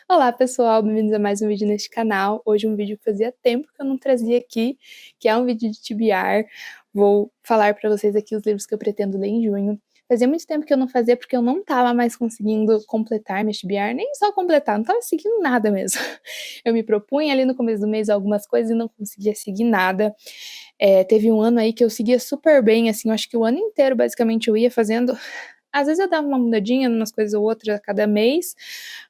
Olá pessoal, bem-vindos a mais um vídeo neste canal. Hoje um vídeo que fazia tempo que eu não trazia aqui, que é um vídeo de TBR. Vou falar para vocês aqui os livros que eu pretendo ler em junho. Fazia muito tempo que eu não fazia porque eu não estava mais conseguindo completar minha TBR, nem só completar, não estava seguindo nada mesmo. Eu me propunha ali no começo do mês algumas coisas e não conseguia seguir nada. Teve um ano aí que eu seguia super bem, assim, eu acho que o ano inteiro basicamente eu ia fazendo. Às vezes eu dava uma mudadinha em umas coisas ou outras a cada mês,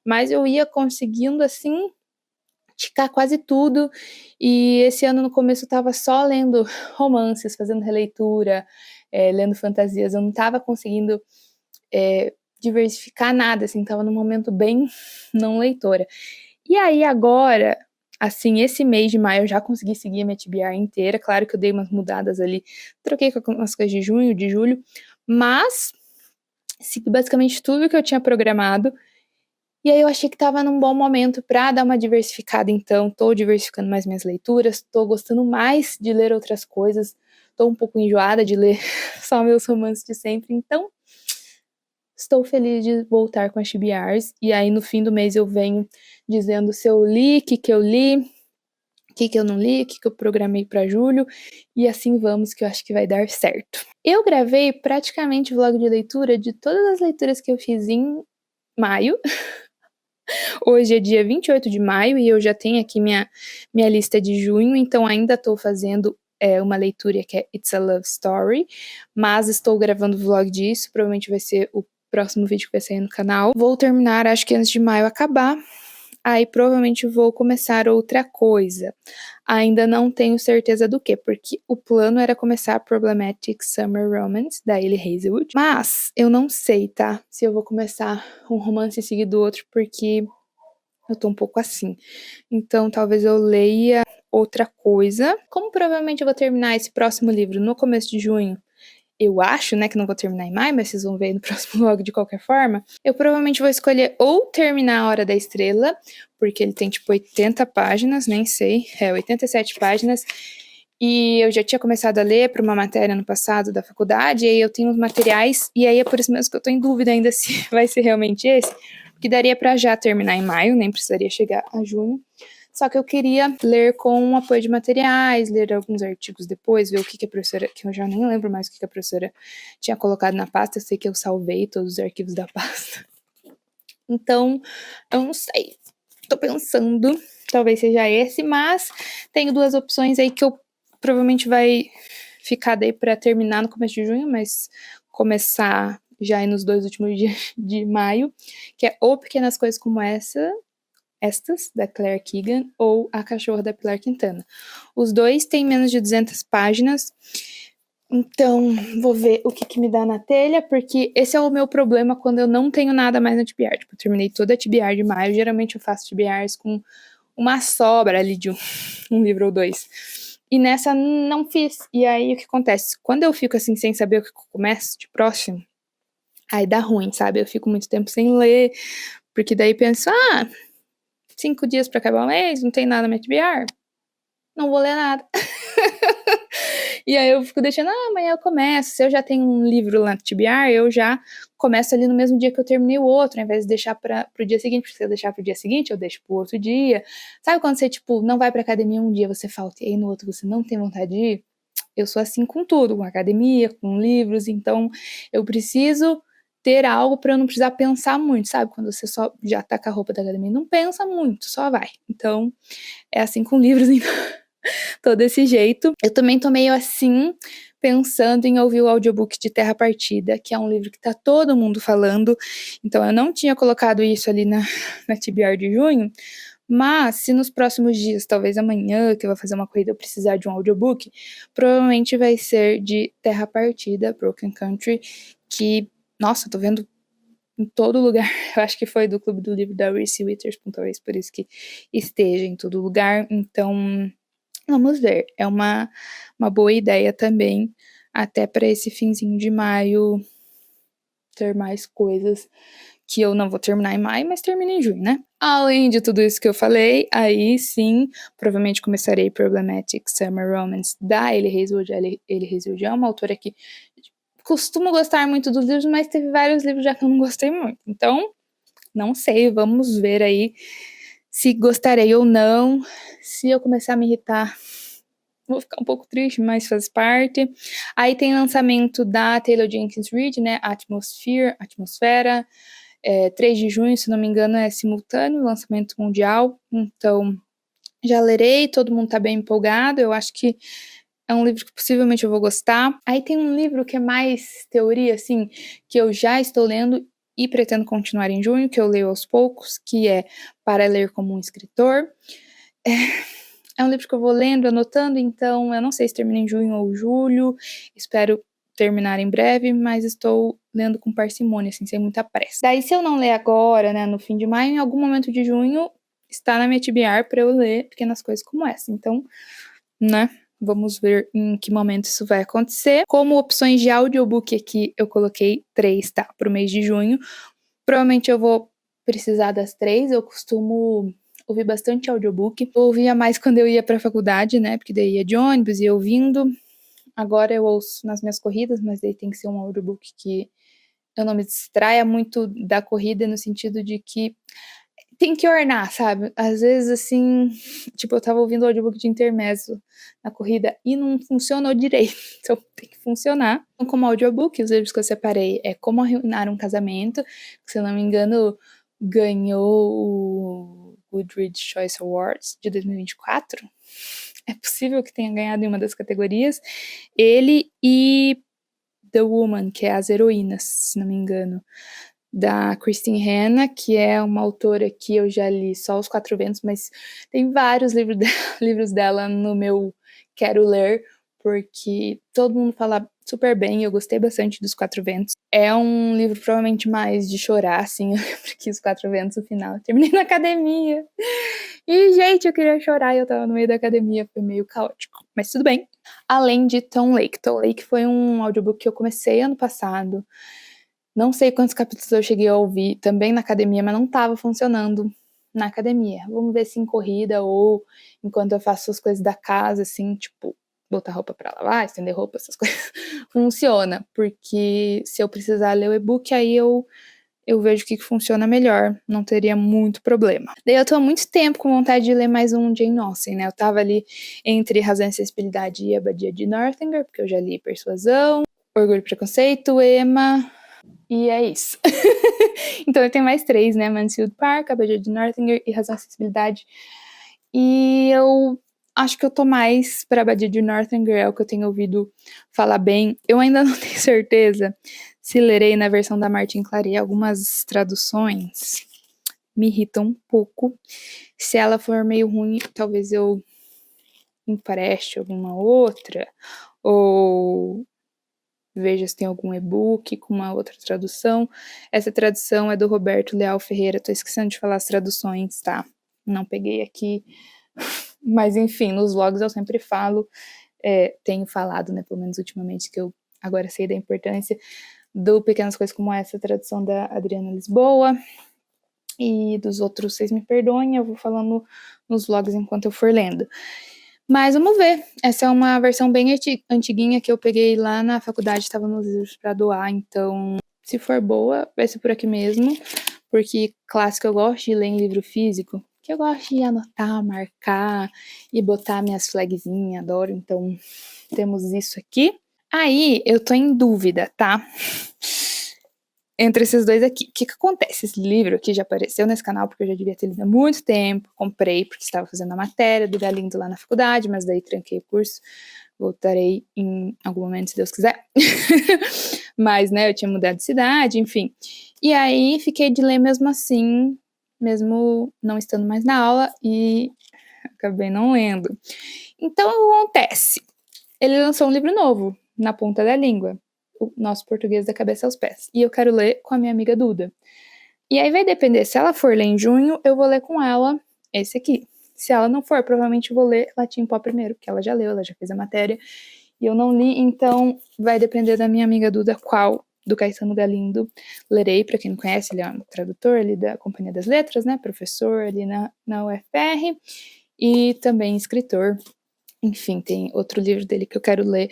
mas eu ia conseguindo, assim, ticar quase tudo. E esse ano no começo eu estava só lendo romances, fazendo releitura, lendo fantasias, eu não estava conseguindo, diversificar nada, assim, estava num momento bem não leitora. E aí agora, assim, esse mês de maio eu já consegui seguir a minha TBR inteira, claro que eu dei umas mudadas ali, troquei com algumas coisas de junho, de julho, mas segui basicamente tudo que eu tinha programado. E aí eu achei que estava num bom momento para dar uma diversificada, então tô diversificando mais minhas leituras, tô gostando mais de ler outras coisas, tô um pouco enjoada de ler só meus romances de sempre, então estou feliz de voltar com as TBRs, e aí no fim do mês eu venho dizendo se eu li, o que eu li, o que eu não li, o que eu programei para julho, e assim vamos, que eu acho que vai dar certo. Eu gravei praticamente vlog de leitura de todas as leituras que eu fiz em maio. Hoje é dia 28 de maio e eu já tenho aqui minha lista de junho, então ainda estou fazendo uma leitura que é It's a Love Story, mas estou gravando vlog disso, provavelmente vai ser o próximo vídeo que vai sair no canal. Vou terminar, acho que antes de maio acabar, aí provavelmente vou começar outra coisa. Ainda não tenho certeza do que, porque o plano era começar Problematic Summer Romance, da Hailey Hazelwood, mas eu não sei, tá? Se eu vou começar um romance em seguida do outro, porque eu tô um pouco assim. Então, talvez eu leia outra coisa. Como provavelmente eu vou terminar esse próximo livro no começo de junho, eu acho, né, que não vou terminar em maio, mas vocês vão ver no próximo vlog de qualquer forma, eu provavelmente vou escolher ou terminar A Hora da Estrela, porque ele tem tipo 80 páginas, nem sei, 87 páginas, e eu já tinha começado a ler para uma matéria no passado da faculdade, e aí eu tenho os materiais, e aí é por isso mesmo que eu tô em dúvida ainda se vai ser realmente esse, que daria para já terminar em maio, nem precisaria chegar a junho. Só que eu queria ler com apoio de materiais, ler alguns artigos depois, ver o que a professora, que eu já nem lembro mais o que a professora tinha colocado na pasta, eu sei que eu salvei todos os arquivos da pasta. Então, eu não sei, tô pensando, talvez seja esse, mas tenho duas opções aí que eu provavelmente vai ficar daí para terminar no começo de junho, mas começar já aí nos 2 últimos dias de maio, que é ou Pequenas Coisas Como Estas, da Claire Keegan, ou A Cachorra, da Pilar Quintana. Os dois têm menos de 200 páginas, então vou ver o que me dá na telha, porque esse é o meu problema quando eu não tenho nada mais na TBR. Tipo, eu terminei toda a TBR de maio, geralmente eu faço TBRs com uma sobra ali de um livro ou dois. E nessa não fiz. E aí o que acontece? Quando eu fico assim sem saber o que eu começo de próximo, aí dá ruim, sabe? Eu fico muito tempo sem ler, porque daí penso, 5 dias pra acabar o mês, não tem nada na minha TBR, não vou ler nada. E aí eu fico deixando, amanhã eu começo. Se eu já tenho um livro lá no TBR, eu já começo ali no mesmo dia que eu terminei o outro, ao invés de deixar pro dia seguinte, porque se eu deixar pro dia seguinte, eu deixo pro outro dia. Sabe quando você, tipo, não vai pra academia um dia, você falta, e aí no outro você não tem vontade de ir? Eu sou assim com tudo, com academia, com livros, então eu preciso ter algo para eu não precisar pensar muito, sabe? Quando você só já tá com a roupa da academia, não pensa muito, só vai. Então, é assim com livros, então, tô desse jeito. Eu também tô meio assim, pensando em ouvir o audiobook de Terra Partida, que é um livro que tá todo mundo falando, então eu não tinha colocado isso ali na TBR de junho, mas se nos próximos dias, talvez amanhã, que eu vou fazer uma corrida, eu precisar de um audiobook, provavelmente vai ser de Terra Partida, Broken Country, que, nossa, tô vendo em todo lugar. Eu acho que foi do Clube do Livro da Reese Witherspoon, talvez por isso que esteja em todo lugar. Então, vamos ver. É uma boa ideia também, até para esse finzinho de maio ter mais coisas que eu não vou terminar em maio, mas termino em junho, né? Além de tudo isso que eu falei, aí sim, provavelmente começarei Problematic Summer Romance da Hailey Hazelwood. A Hailey Hazelwood é uma autora que costumo gostar muito dos livros, mas teve vários livros já que eu não gostei muito. Então, não sei, vamos ver aí se gostarei ou não. Se eu começar a me irritar, vou ficar um pouco triste, mas faz parte. Aí tem lançamento da Taylor Jenkins Reid, né, Atmosfera, 3 de junho, se não me engano, é simultâneo, lançamento mundial, então já lerei, todo mundo tá bem empolgado, eu acho que é um livro que possivelmente eu vou gostar. Aí tem um livro que é mais teoria, assim, que eu já estou lendo e pretendo continuar em junho, que eu leio aos poucos, que é Para Ler como um Escritor. É um livro que eu vou lendo, anotando, então eu não sei se termina em junho ou julho, espero terminar em breve, mas estou lendo com parcimônia, assim, sem muita pressa. Daí, se eu não ler agora, né, no fim de maio, em algum momento de junho, está na minha TBR para eu ler pequenas coisas como essa. Então, né, vamos ver em que momento isso vai acontecer. Como opções de audiobook aqui, eu coloquei 3, tá, para o mês de junho. Provavelmente eu vou precisar das 3, eu costumo ouvir bastante audiobook. Eu ouvia mais quando eu ia pra faculdade, né, porque daí ia de ônibus, ia ouvindo. Agora eu ouço nas minhas corridas, mas daí tem que ser um audiobook que eu não me distraia muito da corrida, no sentido de que tem que ornar, sabe? Às vezes, assim, tipo, eu tava ouvindo o audiobook de intermezzo na corrida e não funcionou direito, então tem que funcionar. Então, como audiobook, os livros que eu separei é Como Arruinar um Casamento, que, se eu não me engano, ganhou o Goodreads Choice Awards de 2024. É possível que tenha ganhado em uma das categorias. Ele e The Woman, que é As Heroínas, se não me engano, da Christine Hanna, que é uma autora que eu já li só Os Quatro Ventos, mas tem vários livros dela no meu quero ler, porque todo mundo fala super bem, eu gostei bastante dos Quatro Ventos. É um livro provavelmente mais de chorar, assim, eu lembro que Os Quatro Ventos, no final, eu terminei na academia. E, gente, eu queria chorar e eu tava no meio da academia, foi meio caótico, mas tudo bem. Além de Tom Lake. Tom Lake foi um audiobook que eu comecei ano passado. Não sei quantos capítulos eu cheguei a ouvir, também na academia, mas não estava funcionando na academia. Vamos ver se em corrida ou enquanto eu faço as coisas da casa, assim, tipo, botar roupa pra lavar, estender roupa, essas coisas, funciona. Porque se eu precisar ler o e-book, aí eu vejo o que funciona melhor, não teria muito problema. Daí eu tô há muito tempo com vontade de ler mais um Jane Austen, né? Eu tava ali entre Razão e Sensibilidade e Abadia de Northanger, porque eu já li Persuasão, Orgulho e Preconceito, Emma, e é isso. Então eu tenho mais 3, né? Mansfield Park, Abadia de Northanger e Razão e Sensibilidade. E eu acho que eu tô mais pra Abadia de Northanger, é o que eu tenho ouvido falar bem. Eu ainda não tenho certeza se lerei na versão da Martin Claret. Algumas traduções me irritam um pouco. Se ela for meio ruim, talvez eu empreste alguma outra, ou veja se tem algum e-book com uma outra tradução. Essa tradução é do Roberto Leal Ferreira, tô esquecendo de falar as traduções, tá? Não peguei aqui, mas enfim, nos vlogs eu sempre falo, tenho falado, né, pelo menos ultimamente, que eu agora sei da importância do Pequenas Coisas Como Essa, tradução da Adriana Lisboa, e dos outros, vocês me perdoem, eu vou falando nos vlogs enquanto eu for lendo. Mas vamos ver. Essa é uma versão bem antiguinha que eu peguei lá na faculdade, estava nos livros para doar, então se for boa, vai ser por aqui mesmo, porque clássico eu gosto de ler em livro físico, que eu gosto de anotar, marcar e botar minhas flagzinhas, adoro, então temos isso aqui. Aí eu tô em dúvida, tá? Entre esses dois aqui. O que acontece? Esse livro aqui já apareceu nesse canal porque eu já devia ter lido há muito tempo. Comprei porque estava fazendo a matéria do Galindo lá na faculdade, mas daí tranquei o curso. Voltarei em algum momento, se Deus quiser. Mas, né, eu tinha mudado de cidade, enfim. E aí fiquei de ler mesmo assim, mesmo não estando mais na aula, e acabei não lendo. Então, o que acontece? Ele lançou um livro novo, Na Ponta da Língua, o Nosso Português da Cabeça aos Pés. E eu quero ler com a minha amiga Duda. E aí vai depender, se ela for ler em junho, eu vou ler com ela esse aqui. Se ela não for, provavelmente eu vou ler Latim Pó primeiro, porque ela já leu, ela já fez a matéria. E eu não li, então vai depender da minha amiga Duda qual do Caetano Galindo lerei. Para quem não conhece, ele é um tradutor ali da Companhia das Letras, né? Professor ali na UFR e também escritor. Enfim, tem outro livro dele que eu quero ler,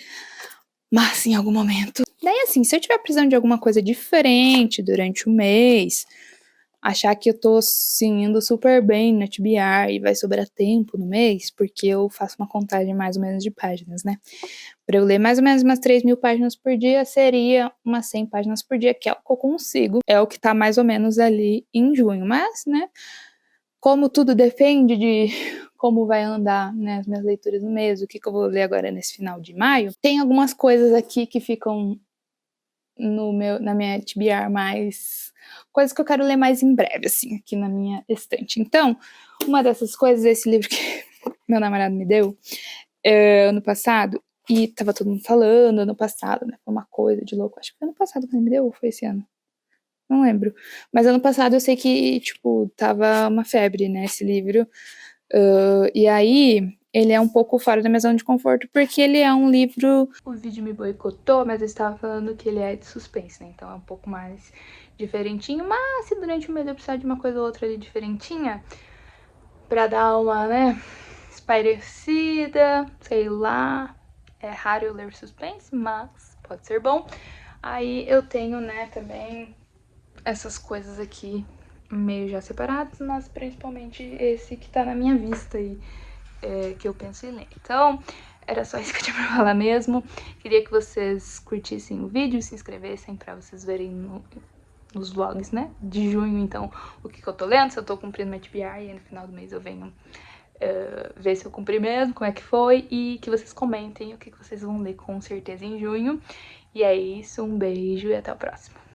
mas em algum momento. Daí, assim, se eu tiver precisando de alguma coisa diferente durante o mês, achar que eu tô, assim, indo super bem na TBR e vai sobrar tempo no mês, porque eu faço uma contagem mais ou menos de páginas, né. Pra eu ler mais ou menos umas 3.000 páginas por dia, seria umas 100 páginas por dia, que é o que eu consigo, é o que tá mais ou menos ali em junho. Mas, né, como tudo depende de como vai andar, né, as minhas leituras no mês, o que que eu vou ler agora nesse final de maio, tem algumas coisas aqui que ficam na minha TBR mais coisas que eu quero ler mais em breve, assim, aqui na minha estante. Então, uma dessas coisas é esse livro que meu namorado me deu, ano passado, e estava todo mundo falando ano passado, né, foi uma coisa de louco. Acho que foi ano passado que ele me deu ou foi esse ano? Não lembro. Mas ano passado eu sei que, tipo, estava uma febre, né, esse livro. E aí, ele é um pouco fora da minha zona de conforto, porque ele é um livro. O vídeo me boicotou, mas eu estava falando que ele é de suspense, né? Então é um pouco mais diferentinho. Mas se durante o mês eu precisar de uma coisa ou outra ali diferentinha, pra dar uma, né, espairecida, sei lá. É raro eu ler suspense, mas pode ser bom. Aí eu tenho, né, também essas coisas aqui meio já separadas, mas principalmente esse que tá na minha vista aí, que eu penso em ler. Então, era só isso que eu tinha pra falar mesmo. Queria que vocês curtissem o vídeo, se inscrevessem pra vocês verem nos vlogs, né, de junho, então, o que eu tô lendo, se eu tô cumprindo minha TBR, e no final do mês eu venho ver se eu cumpri mesmo, como é que foi, e que vocês comentem o que vocês vão ler com certeza em junho. E é isso, um beijo e até o próximo.